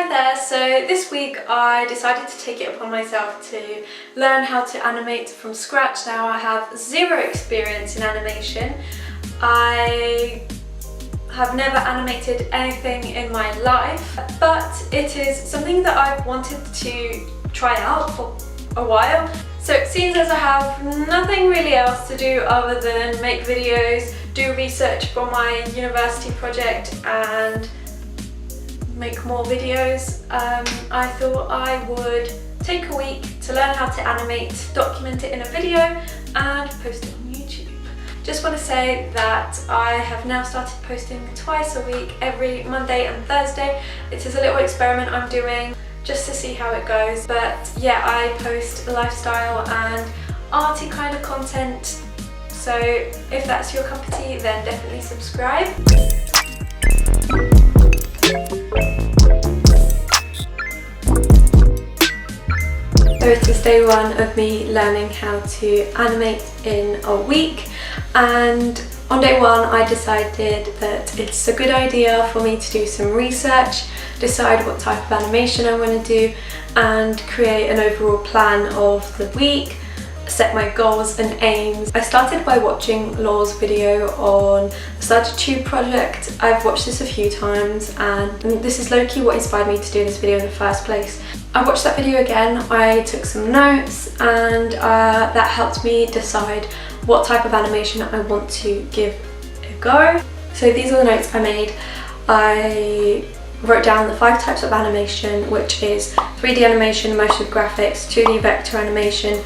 Hi there, so this week I decided to take it upon myself to learn how to animate from scratch. Now I have zero experience in animation. I have never animated anything in my life, but it is something that I've wanted to try out for a while. So it seems as I have nothing really else to do other than make videos, do research for my university project and make more videos. I thought I would take a week to learn how to animate, document it in a video and post it on YouTube. Just want to say that I have now started posting twice a week, every Monday and Thursday. It is a little experiment I'm doing just to see how it goes, but yeah, I post lifestyle and arty kind of content, so if that's your cup of tea then definitely subscribe. So it is day one of me learning how to animate in a week, and on day one I decided that it's a good idea for me to do some research, decide what type of animation I want to do and create an overall plan of the week, set my goals and aims. I started by watching Law's video on the StudyTube project. I've watched this a few times and this is low-key what inspired me to do this video in the first place. I watched that video again, I took some notes and that helped me decide what type of animation I want to give a go. So these are the notes I made. I wrote down the 5 types of animation, which is 3D animation, motion graphics, 2D vector animation,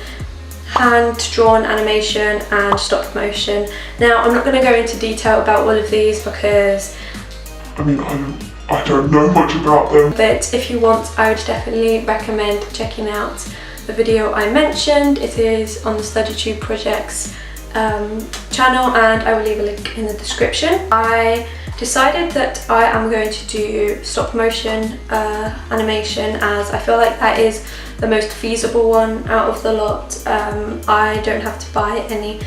hand-drawn animation and stop motion. Now I'm not going to go into detail about all of these because I don't know much about them. But if you want, I would definitely recommend checking out the video I mentioned. It is on the StudyTube project's channel and I will leave a link in the description. I decided that I am going to do stop motion animation as I feel like that is the most feasible one out of the lot. I don't have to buy any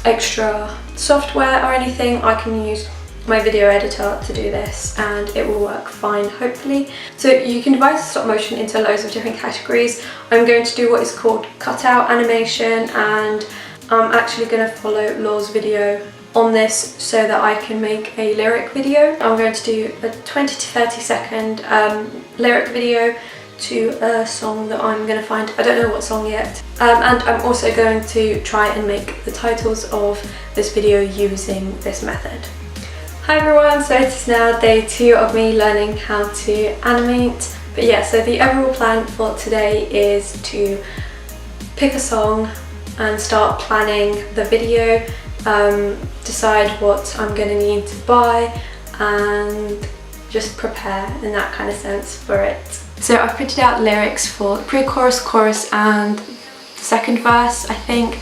extra software or anything. I can use my video editor to do this and it will work fine, hopefully. So you can divide stop motion into loads of different categories. I'm going to do what is called cutout animation, and I'm actually going to follow Law's video on this so that I can make a lyric video. I'm going to do a 20 to 30 second lyric video to a song that I'm going to find. I don't know what song yet. And I'm also going to try and make the titles of this video using this method. Hi everyone, so it is now day 2 of me learning how to animate. But yeah, so the overall plan for today is to pick a song and start planning the video, decide what I'm going to need to buy and just prepare in that kind of sense for it. So I've printed out lyrics for pre-chorus, chorus and second verse, I think,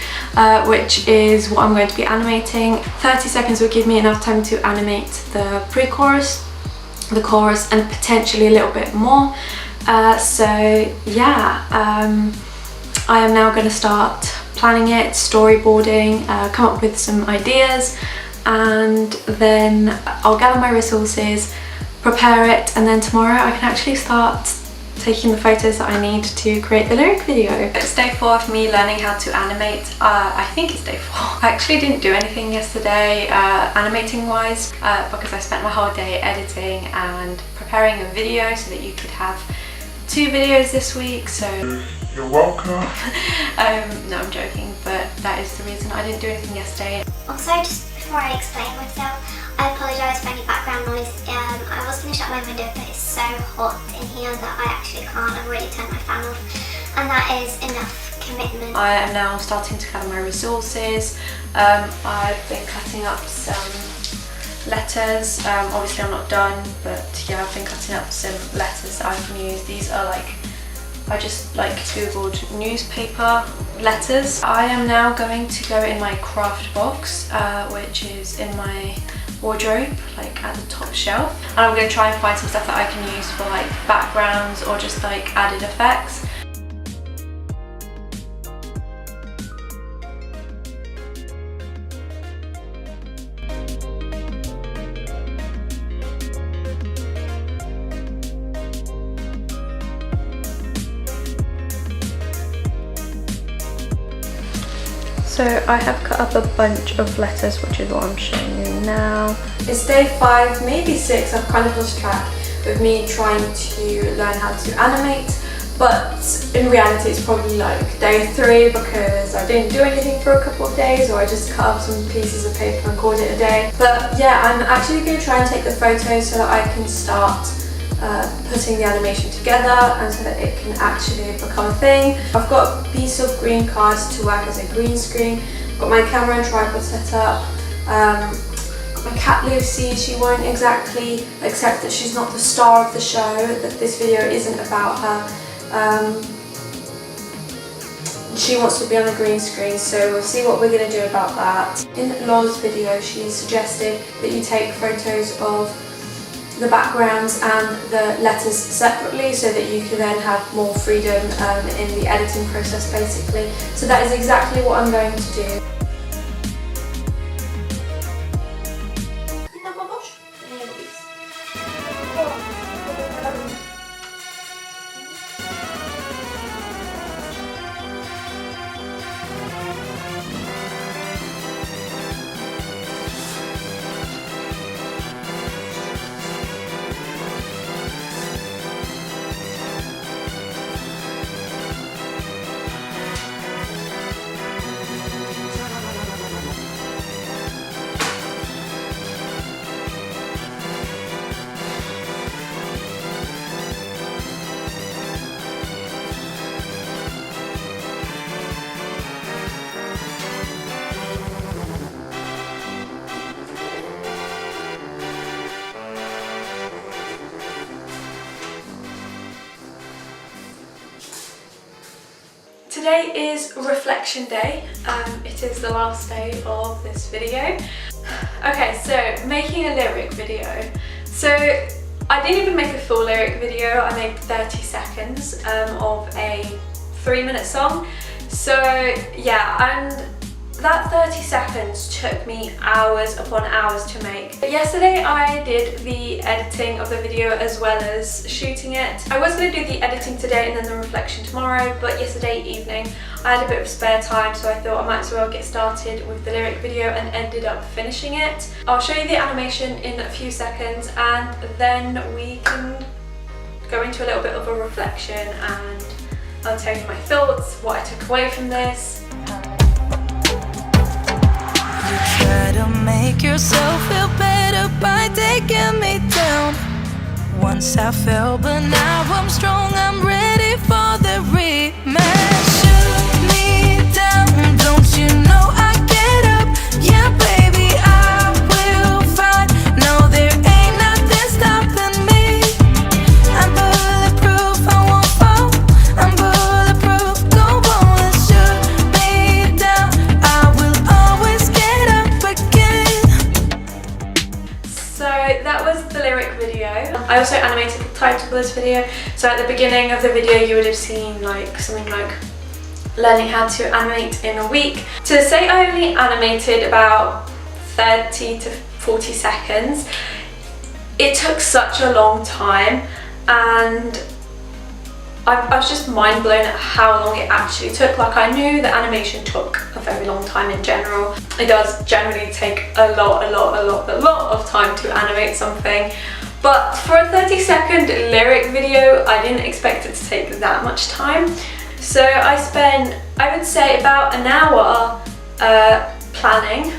which is what I'm going to be animating. 30 seconds will give me enough time to animate the pre-chorus, the chorus and potentially a little bit more. So yeah, I am now going to start planning it, storyboarding, come up with some ideas, and then I'll gather my resources, prepare it, and then tomorrow I can actually start taking the photos that I need to create the lyric video. It's day 4 of me learning how to animate. I think it's day 4. I actually didn't do anything yesterday animating wise because I spent my whole day editing and preparing a video so that you could have 2 videos this week, so you're welcome. no, I'm joking, but that is the reason I didn't do anything yesterday. Also, just before I explain myself, I apologise for any background noise. I was going to shut my window, but it's so hot in here that I actually can't. I've already turned my fan off, and that is enough commitment. I am now starting to gather my resources. I've been cutting up some letters. Obviously I'm not done, but yeah, I've been cutting up some letters that I can use. These are I just googled newspaper letters. I am now going to go in my craft box, which is in my wardrobe, at the top shelf, and I'm going to try and find some stuff that I can use for backgrounds or just added effects. So I have cut up a bunch of letters, which is what I'm showing you now. It's day 5, maybe 6, I've kind of lost track with me trying to learn how to animate, but in reality it's probably like day 3 because I didn't do anything for a couple of days, or I just cut up some pieces of paper and called it a day. But yeah, I'm actually going to try and take the photos so that I can start putting the animation together and so that it can actually become a thing. I've got a piece of green cards to work as a green screen. I've got my camera and tripod set up. Got my cat Lucy. She won't exactly accept that she's not the star of the show, that this video isn't about her. She wants to be on the green screen, so we'll see what we're going to do about that. In Laura's video, she suggested that you take photos of the backgrounds and the letters separately so that you can then have more freedom in the editing process basically. So that is exactly what I'm going to do. Today is reflection day. It is the last day of this video. Okay, so making a lyric video. So I didn't even make a full lyric video. I made 30 seconds of a 3-minute song. So yeah, and that 30 seconds took me hours upon hours to make. But yesterday I did the editing of the video as well as shooting it. I was going to do the editing today and then the reflection tomorrow, but yesterday evening I had a bit of spare time, so I thought I might as well get started with the lyric video and ended up finishing it. I'll show you the animation in a few seconds and then we can go into a little bit of a reflection and I'll tell you my thoughts, what I took away from this. You try to make yourself feel better by taking me down. Once I fell, but now I'm strong, I'm ready for the rematch. Shoot me down, don't you know I get up? Yeah, baby, I will fight. No, there ain't nothing stopping me. I'm bulletproof, I won't fall. I'm bulletproof, go on, shoot me down. I will always get up again. So that was the lyric video. I also animated the title of this video. So at the beginning of the video you would have seen like something like learning how to animate in a week. To say I only animated about 30 to 40 seconds, it took such a long time, and I was just mind blown at how long it actually took. Like, I knew that animation took a very long time in general. It does generally take a lot of time to animate something. But for a 30-second lyric video, I didn't expect it to take that much time. So I spent, I would say, about an hour planning,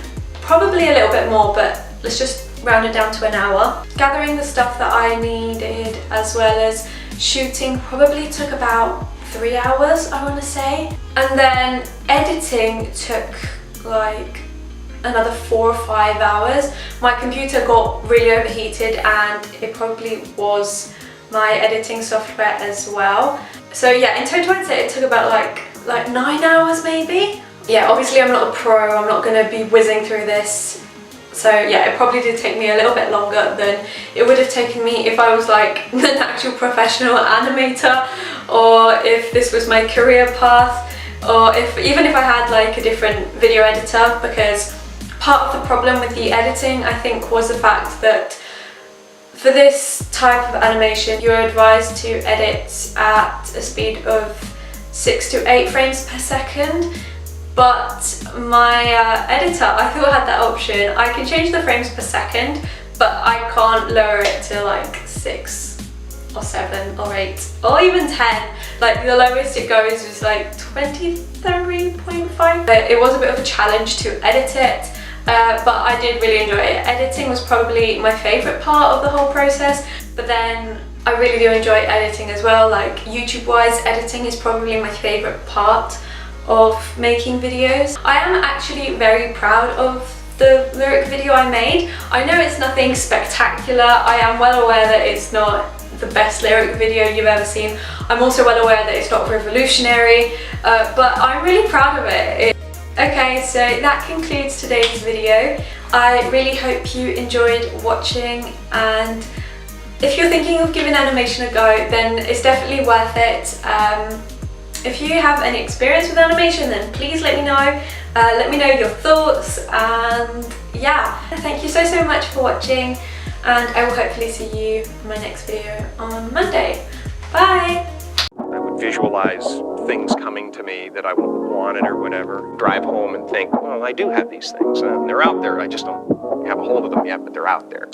probably a little bit more, but let's just round it down to an hour. Gathering the stuff that I needed as well as shooting probably took about 3 hours, I want to say. And then editing took like another 4 or 5 hours. My computer got really overheated and it probably was my editing software as well. So yeah, in total I'd say it took about like 9 hours maybe. Yeah, obviously I'm not a pro, I'm not going to be whizzing through this. So yeah, it probably did take me a little bit longer than it would have taken me if I was like an actual professional animator, or if this was my career path, or even if I had like a different video editor, because part of the problem with the editing, I think, was the fact that for this type of animation you're advised to edit at a speed of 6 to 8 frames per second, but my editor, I thought had that option. I can change the frames per second, but I can't lower it to like 6 or 7 or 8 or even 10. Like the lowest it goes is like 23.5. It was a bit of a challenge to edit it, but I did really enjoy it. Editing was probably my favourite part of the whole process, but then I really do enjoy editing as well. Like YouTube wise, editing is probably my favourite part of making videos. I am actually very proud of the lyric video I made. I know it's nothing spectacular. I am well aware that it's not the best lyric video you've ever seen. I'm also well aware that it's not revolutionary, but I'm really proud of it. Okay, so that concludes today's video. I really hope you enjoyed watching, and if you're thinking of giving animation a go, then it's definitely worth it. If you have any experience with animation, then please let me know. Let me know your thoughts, and yeah, thank you so much for watching, and I will hopefully see you in my next video on Monday. Bye! I would visualize things coming to me that I wanted or whatever. Drive home and think, well, I do have these things. They're out there. I just don't have a hold of them yet, but they're out there.